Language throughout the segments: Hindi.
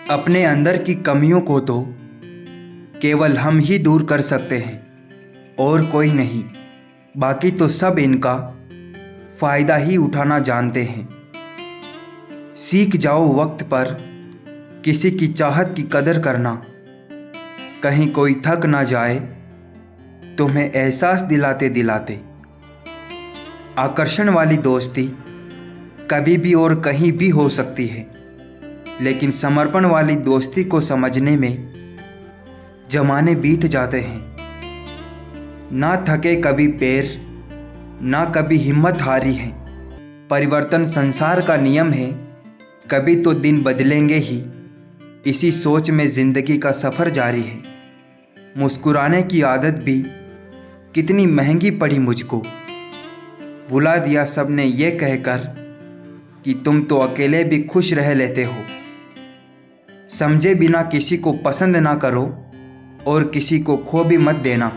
अपने अंदर की कमियों को तो केवल हम ही दूर कर सकते हैं और कोई नहीं। बाकी तो सब इनका फ़ायदा ही उठाना जानते हैं। सीख जाओ वक्त पर किसी की चाहत की कदर करना, कहीं कोई थक ना जाए तुम्हें एहसास दिलाते दिलाते। आकर्षण वाली दोस्ती कभी भी और कहीं भी हो सकती है, लेकिन समर्पण वाली दोस्ती को समझने में जमाने बीत जाते हैं। ना थके कभी पैर, ना कभी हिम्मत हारी है। परिवर्तन संसार का नियम है, कभी तो दिन बदलेंगे ही। इसी सोच में ज़िंदगी का सफ़र जारी है। मुस्कुराने की आदत भी कितनी महंगी पड़ी मुझको। भुला दिया सबने ये कहकर कि तुम तो अकेले भी खुश रह लेते हो। समझे बिना किसी को पसंद ना करो और किसी को खो भी मत देना,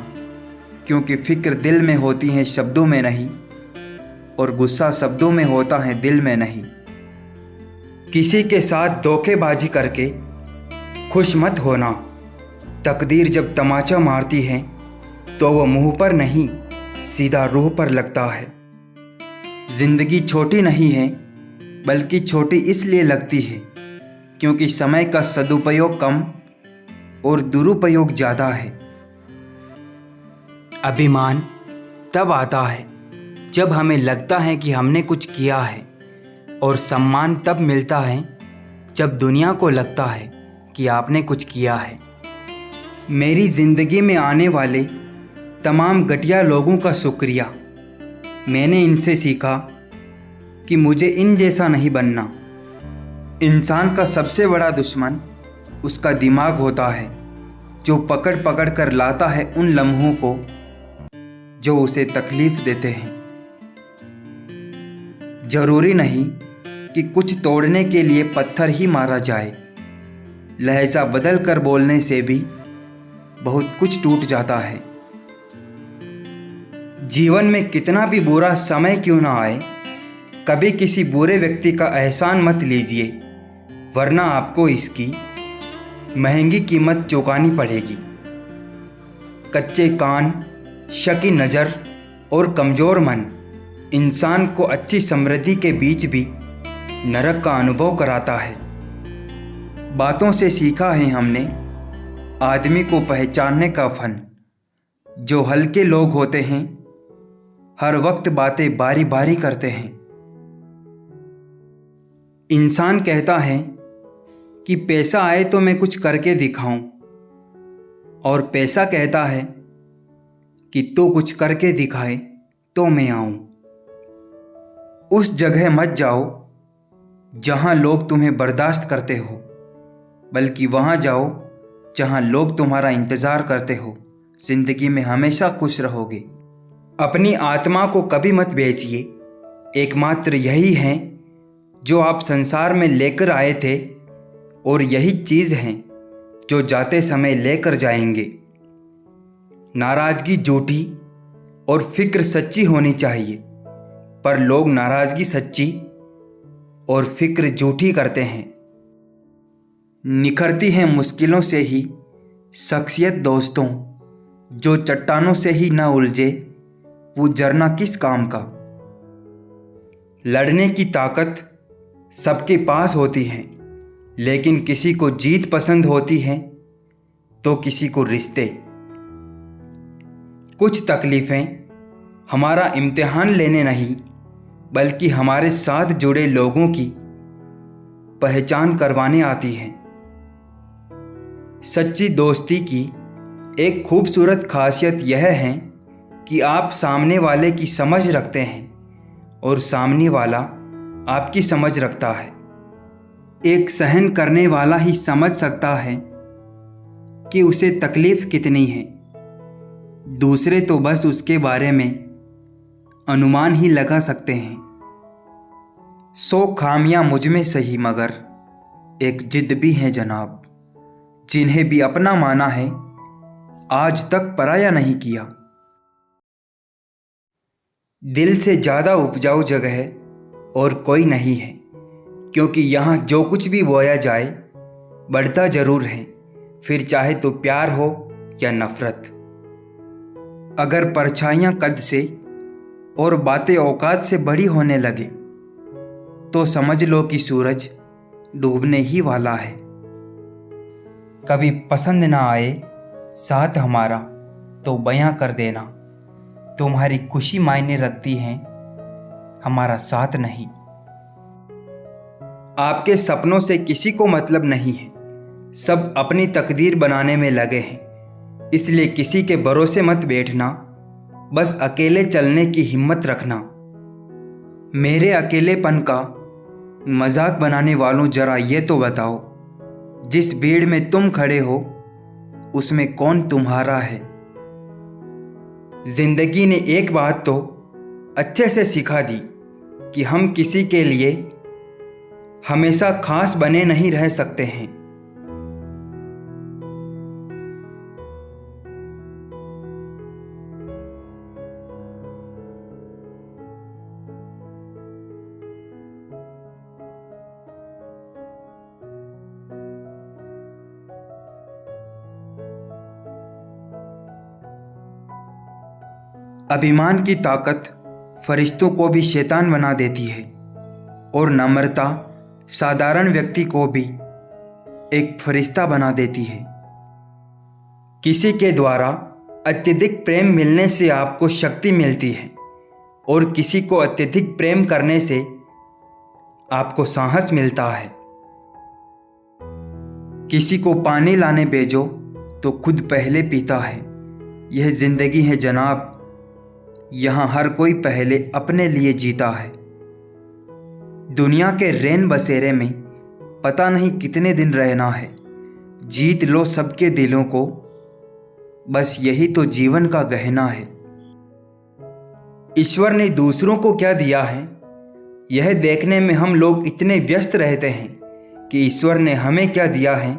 क्योंकि फ़िक्र दिल में होती है शब्दों में नहीं, और गुस्सा शब्दों में होता है दिल में नहीं। किसी के साथ धोखेबाजी करके खुश मत होना। तकदीर जब तमाचा मारती है तो वो मुंह पर नहीं, सीधा रूह पर लगता है। ज़िंदगी छोटी नहीं है, बल्कि छोटी इसलिए लगती है क्योंकि समय का सदुपयोग कम और दुरुपयोग ज़्यादा है। अभिमान तब आता है जब हमें लगता है कि हमने कुछ किया है, और सम्मान तब मिलता है जब दुनिया को लगता है कि आपने कुछ किया है। मेरी ज़िंदगी में आने वाले तमाम घटिया लोगों का शुक्रिया। मैंने इनसे सीखा कि मुझे इन जैसा नहीं बनना। इंसान का सबसे बड़ा दुश्मन उसका दिमाग होता है, जो पकड़ पकड़ कर लाता है उन लम्हों को जो उसे तकलीफ़ देते हैं। ज़रूरी नहीं कि कुछ तोड़ने के लिए पत्थर ही मारा जाए। लहजा बदल कर बोलने से भी बहुत कुछ टूट जाता है। जीवन में कितना भी बुरा समय क्यों ना आए, कभी किसी बुरे व्यक्ति का एहसान मत लीजिए, वरना आपको इसकी महंगी कीमत चुकानी पड़ेगी। कच्चे कान, शकी नज़र और कमज़ोर मन इंसान को अच्छी समृद्धि के बीच भी नरक का अनुभव कराता है। बातों से सीखा है हमने आदमी को पहचानने का फन। जो हल्के लोग होते हैं हर वक्त बातें बारी बारी करते हैं। इंसान कहता है कि पैसा आए तो मैं कुछ करके दिखाऊं, और पैसा कहता है कि तू कुछ करके दिखाए तो मैं आऊं। उस जगह मत जाओ जहां लोग तुम्हें बर्दाश्त करते हो, बल्कि वहां जाओ जहां लोग तुम्हारा इंतज़ार करते हो। ज़िंदगी में हमेशा खुश रहोगे। अपनी आत्मा को कभी मत बेचिए। एकमात्र यही है जो आप संसार में लेकर आए थे, और यही चीज़ है जो जाते समय लेकर जाएंगे। नाराज़गी झूठी और फिक्र सच्ची होनी चाहिए, पर लोग नाराज़गी सच्ची और फिक्र झूठी करते हैं। निखरती है मुश्किलों से ही शख्सियत दोस्तों, जो चट्टानों से ही ना उलझे वो झरना किस काम का। लड़ने की ताकत सबके पास होती है, लेकिन किसी को जीत पसंद होती है तो किसी को रिश्ते। कुछ तकलीफ़ें हमारा इम्तिहान लेने नहीं, बल्कि हमारे साथ जुड़े लोगों की पहचान करवाने आती हैं। सच्ची दोस्ती की एक खूबसूरत खासियत यह है कि आप सामने वाले की समझ रखते हैं और सामने वाला आपकी समझ रखता है। एक सहन करने वाला ही समझ सकता है कि उसे तकलीफ़ कितनी है। दूसरे तो बस उसके बारे में अनुमान ही लगा सकते हैं। 100 खामियां मुझ में सही, मगर एक जिद भी है जनाब, जिन्हें भी अपना माना है आज तक पराया नहीं किया। दिल से ज़्यादा उपजाऊ जगह और कोई नहीं है, क्योंकि यहाँ जो कुछ भी बोया जाए बढ़ता जरूर है, फिर चाहे तो प्यार हो या नफरत। अगर परछाइयाँ कद से और बातें औकात से बड़ी होने लगे तो समझ लो कि सूरज डूबने ही वाला है। कभी पसंद ना आए साथ हमारा तो बयां कर देना, तुम्हारी खुशी मायने रखती है, हमारा साथ नहीं। आपके सपनों से किसी को मतलब नहीं है, सब अपनी तकदीर बनाने में लगे हैं। इसलिए किसी के भरोसे मत बैठना, बस अकेले चलने की हिम्मत रखना। मेरे अकेलेपन का मजाक बनाने वालों, जरा ये तो बताओ, जिस भीड़ में तुम खड़े हो उसमें कौन तुम्हारा है। जिंदगी ने एक बात तो अच्छे से सिखा दी कि हम किसी के लिए हमेशा खास बने नहीं रह सकते हैं। अभिमान की ताकत फरिश्तों को भी शैतान बना देती है और नम्रता साधारण व्यक्ति को भी एक फरिश्ता बना देती है। किसी के द्वारा अत्यधिक प्रेम मिलने से आपको शक्ति मिलती है और किसी को अत्यधिक प्रेम करने से आपको साहस मिलता है। किसी को पानी लाने भेजो तो खुद पहले पीता है। यह जिंदगी है जनाब, यहाँ हर कोई पहले अपने लिए जीता है। दुनिया के रैन बसेरे में पता नहीं कितने दिन रहना है, जीत लो सबके दिलों को, बस यही तो जीवन का गहना है। ईश्वर ने दूसरों को क्या दिया है, यह देखने में हम लोग इतने व्यस्त रहते हैं कि ईश्वर ने हमें क्या दिया है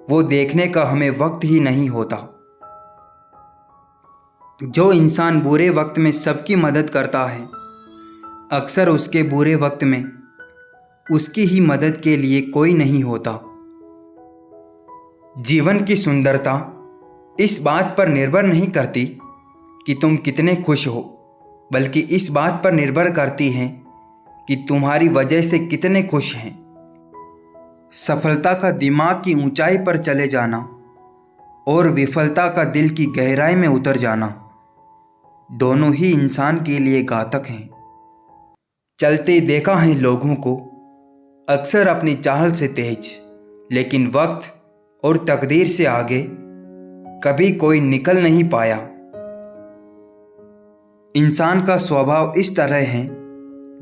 वो देखने का हमें वक्त ही नहीं होता। जो इंसान बुरे वक्त में सबकी मदद करता है, अक्सर उसके बुरे वक्त में उसकी ही मदद के लिए कोई नहीं होता। जीवन की सुंदरता इस बात पर निर्भर नहीं करती कि तुम कितने खुश हो, बल्कि इस बात पर निर्भर करती है कि तुम्हारी वजह से कितने खुश हैं। सफलता का दिमाग की ऊंचाई पर चले जाना और विफलता का दिल की गहराई में उतर जाना, दोनों ही इंसान के लिए घातक हैं। चलते देखा है लोगों को अक्सर अपनी चाल से तेज, लेकिन वक्त और तकदीर से आगे कभी कोई निकल नहीं पाया। इंसान का स्वभाव इस तरह है,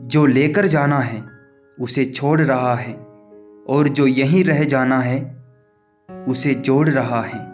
जो लेकर जाना है उसे छोड़ रहा है और जो यहीं रह जाना है उसे जोड़ रहा है।